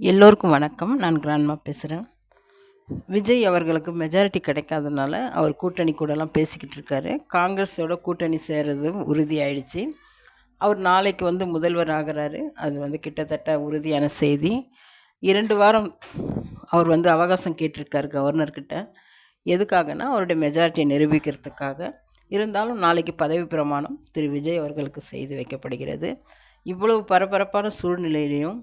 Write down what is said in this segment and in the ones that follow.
எல்லோருக்கும் வணக்கம். நான் கிராண்ட்மா பேசுகிறேன். விஜய் அவர்களுக்கு மெஜாரிட்டி கிடைக்காதனால அவர் கூட்டணி கூடலாம் பேசிக்கிட்டு இருக்காரு. காங்கிரஸோட கூட்டணி சேர்றது உறுதியாயிடுச்சு. அவர் நாளைக்கு முதல்வர் ஆகிறாரு. அது கிட்டத்தட்ட உறுதியான செய்தி. 2 வாரம் அவர் அவகாசம் கேட்டிருக்காரு கவர்னர்கிட்ட. எதுக்காகனா அவருடைய மெஜாரிட்டியை நிரூபிக்கிறதுக்காக. இருந்தாலும் நாளைக்கு பதவி பிரமாணம் திரு விஜய் அவர்களுக்கு செய்து வைக்கப்படுகிறது. இவ்வளவு பரபரப்பான சூழ்நிலையிலையும்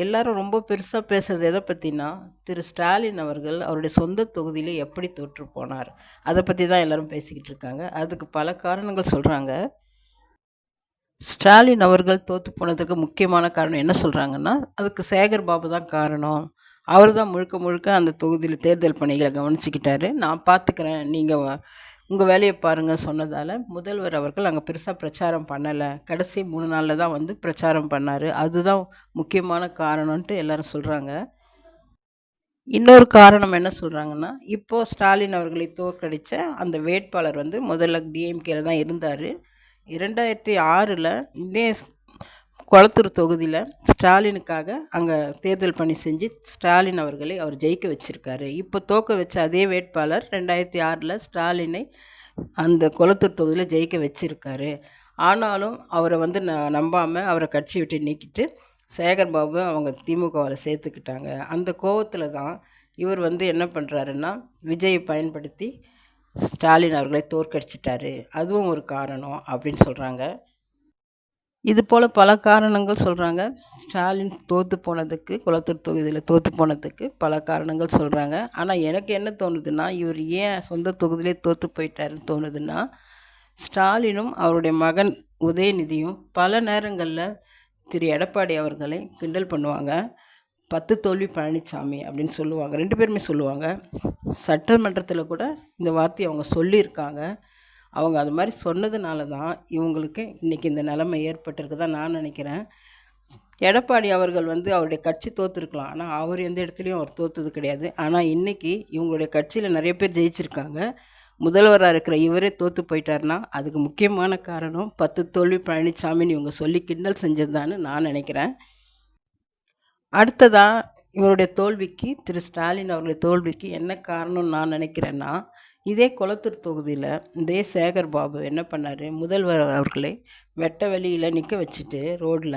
எல்லாரும் ரொம்ப பெருசாக பேசுகிறது எதை பற்றினா, திரு ஸ்டாலின் அவர்கள் அவருடைய சொந்த தொகுதியிலே எப்படி தோற்று போனார், அதை பற்றி தான் எல்லோரும் பேசிக்கிட்டு இருக்காங்க. அதுக்கு பல காரணங்கள் சொல்கிறாங்க. ஸ்டாலின் அவர்கள் தோற்று போனதுக்கு முக்கியமான காரணம் என்ன சொல்கிறாங்கன்னா, அதுக்கு சேகர் பாபு தான் காரணம். அவர் தான் முழுக்க முழுக்க அந்த தொகுதியில் தேர்தல் பணிகளை கவனிச்சுக்கிட்டாரு. நான் பார்த்துக்கிறேன், நீங்கள் உங்கள் வேலையை பாருங்கள் சொன்னதால் முதல்வர் அவர்கள் அங்கே பெருசாக பிரச்சாரம் பண்ணலை. கடைசி 3 நாளில் தான் பிரச்சாரம் பண்ணார். அதுதான் முக்கியமான காரணம்ன்ட்டு எல்லோரும் சொல்கிறாங்க. இன்னொரு காரணம் என்ன சொல்கிறாங்கன்னா, இப்போது ஸ்டாலின் அவர்களை தோற்கடித்த அந்த வேட்பாளர் முதல்ல டிஎம்கேல தான் இருந்தார். 2006 இதே கொளத்தூர் தொகுதியில் ஸ்டாலினுக்காக அங்கே தேர்தல் பணி செஞ்சு ஸ்டாலின் அவர்களை அவர் ஜெயிக்க வச்சுருக்காரு. இப்போ தோக்க வச்ச அதே வேட்பாளர் 2006 ஸ்டாலினை அந்த கொளத்தூர் தொகுதியில் ஜெயிக்க வச்சுருக்காரு. ஆனாலும் அவரை நம்பாமல் அவரை கட்சி விட்டு நீக்கிட்டு சேகர் பாபு அவங்க திமுகவில் சேர்த்துக்கிட்டாங்க. அந்த கோவத்தில் தான் இவர் என்ன பண்ணுறாருன்னா, விஜயை பயன்படுத்தி ஸ்டாலின் அவர்களை தோற்கடிச்சிட்டாரு. அதுவும் ஒரு காரணம் அப்படின்னு சொல்கிறாங்க. இது போல் பல காரணங்கள் சொல்கிறாங்க. ஸ்டாலின் தோற்று போனதுக்கு, குளத்தூர் தொகுதியில் தோற்று போனதுக்கு பல காரணங்கள் சொல்கிறாங்க. ஆனால் எனக்கு என்ன தோணுதுன்னா, இவர் ஏன் சொந்த தொகுதியிலே தோற்று போயிட்டாருன்னு தோணுதுன்னா, ஸ்டாலினும் அவருடைய மகன் உதயநிதியும் பல நேரங்களில் திரு எடப்பாடி அவர்களை கிண்டல் பண்ணுவாங்க. 10 தோல்வி பழனிசாமி அப்படின்னு சொல்லுவாங்க. 2 பேருமே சொல்லுவாங்க. சட்டமன்றத்தில் கூட இந்த வார்த்தையை அவங்க சொல்லியிருக்காங்க. அவங்க அது மாதிரி சொன்னதுனால தான் இவங்களுக்கு இன்றைக்கி இந்த நிலைமை ஏற்பட்டிருக்கு தான் நான் நினைக்கிறேன். எடப்பாடி அவர்கள் அவருடைய கட்சி தோற்றுருக்கலாம், ஆனால் அவர் எந்த இடத்துலையும் அவர் தோற்றது கிடையாது. ஆனால் இன்றைக்கி இவங்களுடைய கட்சியில் நிறைய பேர் ஜெயிச்சிருக்காங்க. முதல்வராக இருக்கிற இவரே தோற்று போயிட்டார்னா அதுக்கு முக்கியமான காரணம் 10 தோல்வி பழனிசாமின்னு இவங்க சொல்லி கிண்டல் செஞ்சதுதான்னு நான் நினைக்கிறேன். அடுத்ததாக இவருடைய தோல்விக்கு, திரு ஸ்டாலின் அவருடைய தோல்விக்கு என்ன காரணம்னு நான் நினைக்கிறேன்னா, இதே கொளத்தூர் தொகுதியில் இதே சேகர் பாபு என்ன பண்ணார், முதல்வர் அவர்களை வெட்ட வெளியில் நிற்க வச்சுட்டு ரோட்டில்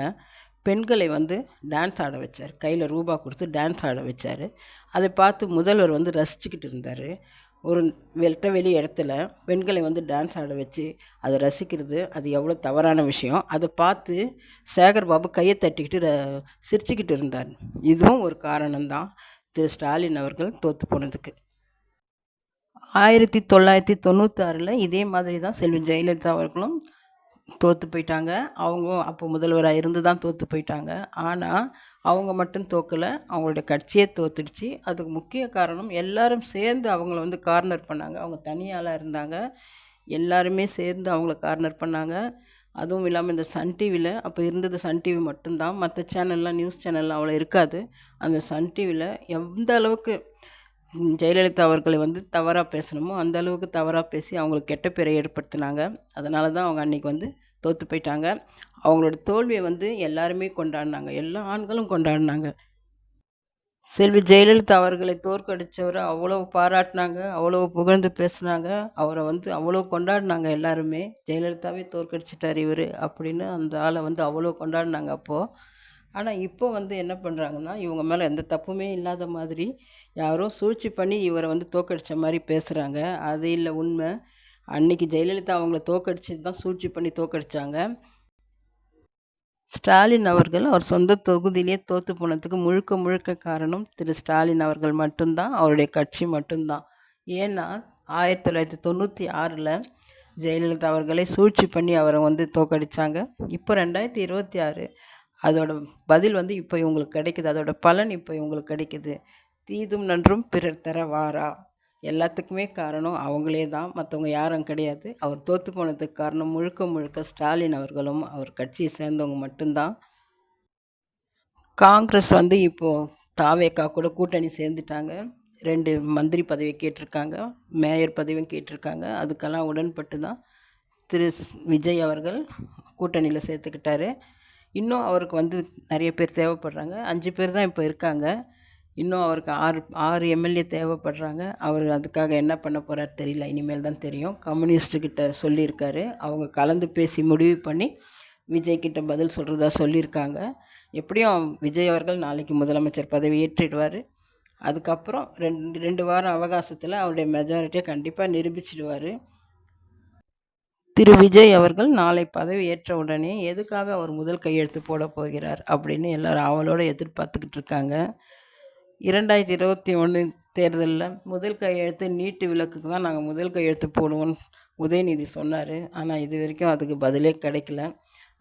பெண்களை டான்ஸ் ஆட வச்சார். கையில் ரூபா கொடுத்து டான்ஸ் ஆட வச்சார். அதை பார்த்து முதல்வர் ரசிச்சுக்கிட்டு இருந்தார். ஒரு வெட்ட வெளி இடத்துல பெண்களை டான்ஸ் ஆட வச்சு அதை ரசிக்கிறது அது எவ்வளோ தவறான விஷயம். அதை பார்த்து சேகர் பாபு கையை தட்டிக்கிட்டு சிரிச்சுக்கிட்டு இருந்தார். இதுவும் ஒரு காரணம்தான் திரு ஸ்டாலின் அவர்கள் தோற்று போனதுக்கு. 1996 இதே மாதிரி தான் செல்வி ஜெயலலிதா அவர்களும் தோற்று போயிட்டாங்க. அவங்க அப்போ முதல்வராக இருந்து தான் தோற்று போயிட்டாங்க. ஆனால் அவங்க மட்டும் தோக்கலை, அவங்களுடைய கட்சியே தோற்றுடுச்சு. அதுக்கு முக்கிய காரணம் எல்லாரும் சேர்ந்து அவங்கள கார்னர் பண்ணாங்க. அவங்க தனியாளாக இருந்தாங்க. எல்லாருமே சேர்ந்து அவங்கள கார்னர் பண்ணாங்க. அதுவும் இல்லாமல் இந்த சன் டிவியில் அப்போ இருந்தது சன் டிவி மட்டும்தான். மற்ற சேனல்லாம் நியூஸ் சேனல்லாம் அவ்வளோ இருக்காது. அந்த சன் டிவியில் எந்த அளவுக்கு ஜெயலலிதா அவர்களை தவறாக பேசணுமோ அந்த அளவுக்கு தவறாக பேசி அவங்களுக்கு கெட்ட பேரை ஏற்படுத்தினாங்க. அதனால தான் அவங்க அன்றைக்கி தோற்று போயிட்டாங்க. அவங்களோட தோல்வியை எல்லாருமே கொண்டாடினாங்க. எல்லா ஆண்களும் கொண்டாடினாங்க. செல்வி ஜெயலலிதா அவர்களை தோற்கடித்தவரை அவ்வளோ பாராட்டினாங்க, அவ்வளோ புகழ்ந்து பேசினாங்க. அவரை அவ்வளோ கொண்டாடினாங்க எல்லாருமே. ஜெயலலிதாவே தோற்கடிச்சிட்டார் இவர் அப்படின்னு அந்த ஆளை அவ்வளோ கொண்டாடினாங்க அப்போது. ஆனால் இப்போ என்ன பண்ணுறாங்கன்னா, இவங்க மேலே எந்த தப்புமே இல்லாத மாதிரி யாரோ சூழ்ச்சி பண்ணி இவரை தோற்கடித்த மாதிரி பேசுகிறாங்க. அது இல்லை உண்மை. அன்றைக்கி ஜெயலலிதா அவங்கள தோற்கடிச்சு தான் சூழ்ச்சி பண்ணி தோற்கடித்தாங்க. ஸ்டாலின் அவர்கள் அவர் சொந்த தொகுதியிலே தோற்று போனதுக்கு முழுக்க முழுக்க காரணம் திரு ஸ்டாலின் அவர்கள் மட்டும்தான், அவருடைய கட்சி மட்டும்தான். ஏன்னா 1996 ஜெயலலிதா அவர்களை சூழ்ச்சி பண்ணி அவரை தோற்கடித்தாங்க. இப்போ 2026 அதோட பதில் இப்போ இவங்களுக்கு கிடைக்குது. அதோட பலன் இப்போ இவங்களுக்கு கிடைக்குது. தீதும் நன்றும் பிறர் தர வாரா, எல்லாத்துக்குமே காரணம் அவங்களே தான், மற்றவங்க யாரும் கிடையாது. அவர் தோற்று போனதுக்கு காரணம் முழுக்க முழுக்க ஸ்டாலின் அவர்களும் அவர் கட்சியை சேர்ந்தவங்க மட்டும்தான். காங்கிரஸ் இப்போது தாவேகா கூட கூட்டணி சேர்ந்துட்டாங்க. 2 மந்திரி பதவி கேட்டிருக்காங்க, மேயர் பதவியும் கேட்டிருக்காங்க. அதுக்கெல்லாம் உடன்பட்டு தான் திரு விஜய் அவர்கள் கூட்டணியில் சேர்த்துக்கிட்டாரு. இன்னும் அவருக்கு வந்து நிறைய பேர் தேவைப்படுறாங்க. 5 பேர் தான் இப்போ இருக்காங்க. இன்னும் அவருக்கு 6 எம்எல்ஏ தேவைப்படுறாங்க. அவர் அதுக்காக என்ன பண்ண போறார் தெரியல. இனிமேல் தான் தெரியும். கம்யூனிஸ்ட்டுக்கிட்ட சொல்லியிருக்காரு. அவங்க கலந்து பேசி முடிவு பண்ணி விஜய் கிட்ட பதில் சொல்கிறதா சொல்லியிருக்காங்க. எப்படியும் விஜய் அவர்கள் நாளைக்கு முதலமைச்சர் பதவி ஏற்றிடுவார். அதுக்கப்புறம் 2 வாரம் அவகாசத்தில் அவருடைய மெஜாரிட்டியை கண்டிப்பாக நிரூபிச்சிடுவார். திரு விஜய் அவர்கள் நாளை பதவி ஏற்ற உடனே எதுக்காக அவர் முதல் கையெழுத்து போட போகிறார் அப்படின்னு எல்லாரும் ஆவலோடு எதிர்பார்த்துக்கிட்டு இருக்காங்க. 2021 தேர்தலில் முதல் கையெழுத்து நீட்டு விலக்குக்கு தான் நாங்கள் முதல் கையெழுத்து போடுவோம்னு உதயநிதி சொன்னார். ஆனால் இது வரைக்கும் அதுக்கு பதிலே கிடைக்கல.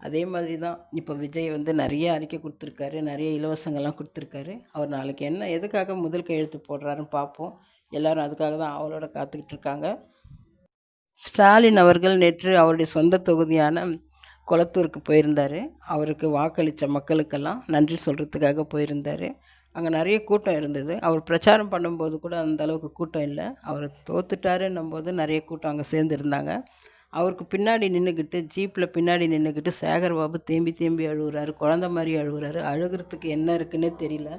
அதே மாதிரி தான் இப்போ விஜய் வந்து நிறைய அறிக்கை கொடுத்துருக்காரு, நிறைய இலவசங்கள்லாம் கொடுத்துருக்காரு. அவர் நாளைக்கு எதுக்காக முதல் கையெழுத்து போடுறாருன்னு பார்ப்போம். எல்லோரும் அதுக்காக தான் ஆவலோட காத்துக்கிட்டு இருக்காங்க. ஸ்டாலின் அவர்கள் நேற்று அவருடைய சொந்த தொகுதியான கொளத்தூருக்கு போயிருந்தார். அவருக்கு வாக்களித்த மக்களுக்கெல்லாம் நன்றி சொல்கிறதுக்காக போயிருந்தார். அங்கே நிறைய கூட்டம் இருந்தது. அவர் பிரச்சாரம் பண்ணும்போது கூட அந்த அளவுக்கு கூட்டம் இல்லை. அவர் தோத்துட்டாருன்னும் போது நிறைய கூட்டம் அங்கே சேர்ந்துருந்தாங்க. அவருக்கு பின்னாடி நின்றுக்கிட்டு, ஜீப்பில் பின்னாடி நின்றுக்கிட்டு சேகர்பாபு தேம்பி தேம்பி அழுகுறாரு, குழந்த மாதிரி அழுகுறாரு. அழுகிறதுக்கு என்ன இருக்குன்னே தெரியல.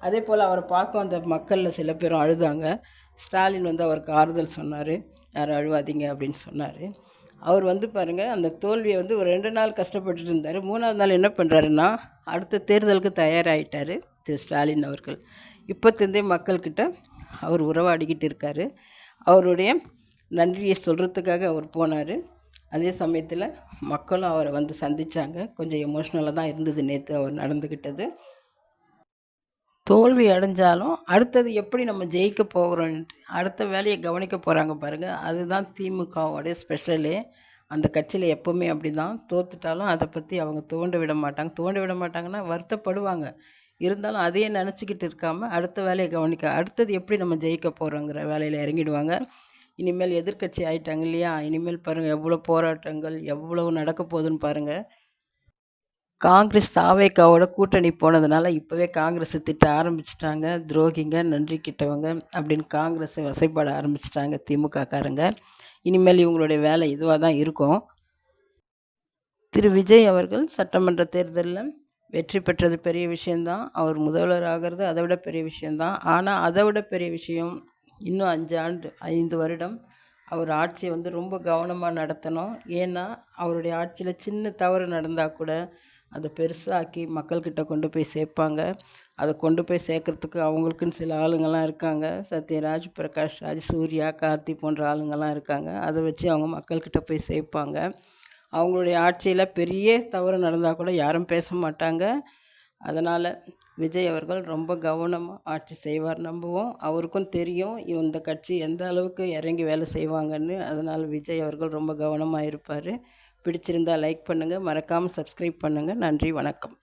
அதே போல் அவரை பார்க்க வந்த மக்களில் சில பேரும் அழுதாங்க. ஸ்டாலின் வந்து அவருக்கு ஆறுதல் சொன்னார், யாரும் அழுவாதீங்க அப்படின்னு சொன்னார். அவர் வந்து பாருங்கள், அந்த தோல்வியை வந்து ஒரு 2 நாள் கஷ்டப்பட்டுட்டு இருந்தார். 3ஆவது நாள் என்ன பண்ணுறாருன்னா, அடுத்த தேர்தலுக்கு தயாராகிட்டார் திரு ஸ்டாலின் அவர்கள். இப்போத்தேருந்தே மக்கள்கிட்ட அவர் உறவாடிக்கிட்டு இருக்கார். அவருடைய நன்றியை சொல்கிறதுக்காக அவர் போனார். அதே சமயத்தில் மக்களும் அவரை வந்து சந்தித்தாங்க. கொஞ்சம் எமோஷ்னலாக தான் இருந்தது நேற்று அவர் நடந்துக்கிட்டது. தோல்வி அடைஞ்சாலும் அடுத்தது எப்படி நம்ம ஜெயிக்க போகிறோன்ட்டு அடுத்த வேலையை கவனிக்க போகிறாங்க பாருங்கள். அதுதான் திமுகவோடைய ஸ்பெஷலே. அந்த கட்சியில் எப்போவுமே அப்படி தான். தோற்றுட்டாலும் அதை பற்றி அவங்க தோண்ட விட மாட்டாங்க. தோண்ட விட மாட்டாங்கன்னா வருத்தப்படுவாங்க. இருந்தாலும் அதையே நினச்சிக்கிட்டு இருக்காமல் அடுத்த வேலையை அடுத்தது எப்படி நம்ம ஜெயிக்க போகிறோங்கிற வேலையில் இறங்கிடுவாங்க. இனிமேல் எதிர்க்கட்சி ஆகிட்டாங்க இல்லையா? இனிமேல் பாருங்கள் எவ்வளோ போராட்டங்கள் எவ்வளோ நடக்க போகுதுன்னு பாருங்கள். காங்கிரஸ் தாவேக்காவோட கூட்டணி போனதுனால இப்போவே காங்கிரஸை திட்ட ஆரம்பிச்சிட்டாங்க. துரோகிங்க, நன்றி கிட்டவங்க அப்படின்னு காங்கிரஸை வசைப்பாட ஆரம்பிச்சிட்டாங்க திமுககாரங்க. இனிமேல் இவங்களுடைய வேலை இதுவாக தான் இருக்கும். திரு விஜய் அவர்கள் சட்டமன்ற தேர்தலில் வெற்றி பெற்றது பெரிய விஷயந்தான். அவர் முதல்வர் ஆகிறது அதை விட பெரிய விஷயந்தான். ஆனால் அதை விட பெரிய விஷயம், இன்னும் 5 வருடம் அவர் ஆட்சியை வந்து ரொம்ப கவனமாக நடத்தணும். ஏன்னா அவருடைய ஆட்சியில் சின்ன தவறு நடந்தால் கூட அதை பெருசாக்கி மக்கள்கிட்ட கொண்டு போய் சேர்ப்பாங்க. அதை கொண்டு போய் சேர்க்குறதுக்கு அவங்களுக்குன்னு சில ஆளுங்கள்லாம் இருக்காங்க. சத்யராஜ், பிரகாஷ் ராஜ், சூர்யா, கார்த்தி போன்ற ஆளுங்கள்லாம் இருக்காங்க. அதை வச்சு அவங்க மக்கள்கிட்ட போய் சேர்ப்பாங்க. அவங்களுடைய ஆட்சியில் பெரிய தவறு நடந்தால் கூட யாரும் பேச மாட்டாங்க. அதனால் விஜய் அவர்கள் ரொம்ப கவனமாக ஆட்சி செய்வார் நம்புவோம். அவருக்கும் தெரியும் இந்த கட்சி எந்த அளவுக்கு இறங்கி வேலை செய்வாங்கன்னு. அதனால் விஜய் அவர்கள் ரொம்ப கவனமாக இருப்பார். பிடிச்சிருந்தால் லைக் பண்ணுங்கள், மறக்காமல் சப்ஸ்கிரைப் பண்ணுங்கள். நன்றி, வணக்கம்.